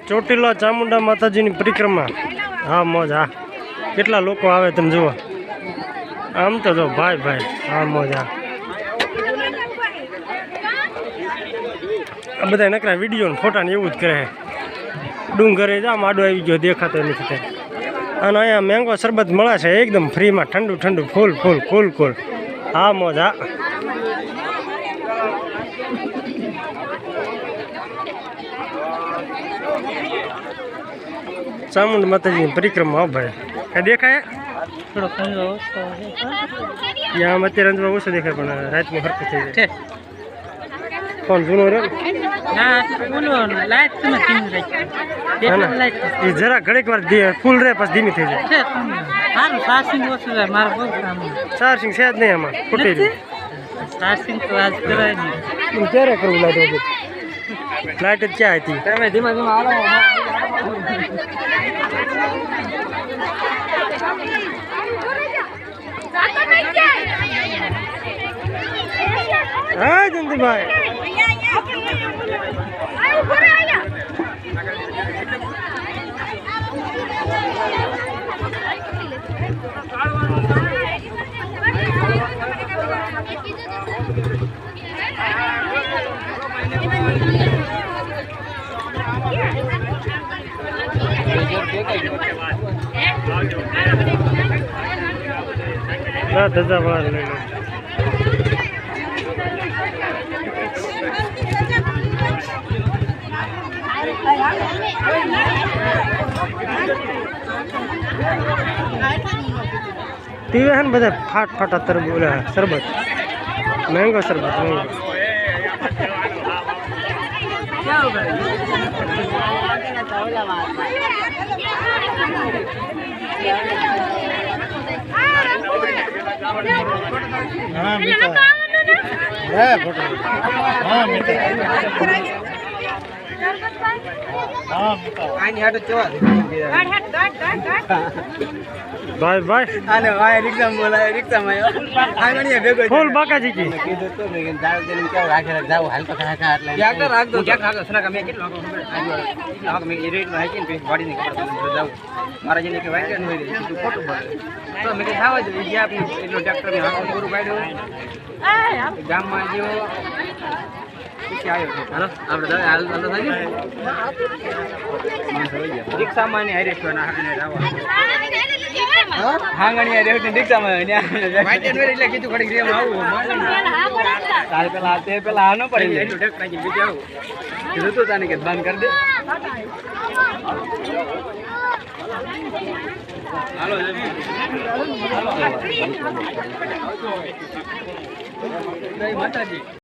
ચોટીલા ચામુંડા માતાજીની પરિક્રમા હા મોજ હા કેટલા લોકો આવે તમે જુઓ આમ તો જો ભાઈ ભાઈ હા મોજ હા આ બધા નકરા વિડીયો ને ફોટા ને એવું જ કરે ડુંગરે જા માડો આવી ગયો દેખાતો નથી તે અને અહીંયા મેંગો શરબત મળે છે એકદમ ફ્રીમાં ઠંડુ ઠંડુ ફૂલ ફૂલ કુલ કુલ હા મોજ હા ચામુંડ માતાજીની પરિક્રમા હો ભાઈ કઈ દેખાય આમ અત્યારે અંજમાં ઓછું દેખાય પણ રાતમાં હરકત થઈ જાય ફોન જૂનો રહ્યો એ જરા ઘડીક વાર ફૂલ રહે પછી ધીમી થઈ જાય ચાર્જિંગ છે જ નહીં આમાં ખૂટી રહ્યું ક્યારે કરવું લાઈટ લાઈટ જ ક્યાં હતી તમે ધીમા ધીમા હા જંતીભાઈ ધજા વાર લઈ લો પીવે હે ને બધા ફાટ ફાટા તરબૂચ શરબત મેંગો શરબત મેંગો हाँ मीठा है फोटो हाँ मीठा हाँ मीठा आनी हट चवा बाय बाय आने भाई रिक्शा में बोला रिक्शा में आंगणिया भेगो फूल बाकाजी की कीधो तो मैं दाल देने क्या राखे जाओ हल्का खाका એટલે क्या कर राख दो क्या खागा सना का मैं કેટલો આગ મે રેટ માં હાકી ને બોડી ને જાવ મારા જેને કે વાઈટ ન હોય તું ફોટો પાડ તો મે કે થાવા જોઈએ જે આપની એટલો ટ્રેક્ટર મે હાકો પૂરું પાડ્યો ગામ માં જેવો કે આયો હાલો આપણે હાલ હાલ થઈ ગયું રિક્ષા માં ને હારે ના હાકને જાવ હાંગણિયા રેવટી રિક્ષા માં ને વાઈટ ન હોય એટલે કીધું ઘડી ગ્રેમ આવું તારે પેલા તે પેલા આનો પડી એટલો ટ્રેક્ટર નાખી બીજો આવું કીધું તો તાને કે બંધ કરી દે હાલો હાલો જય માતાજી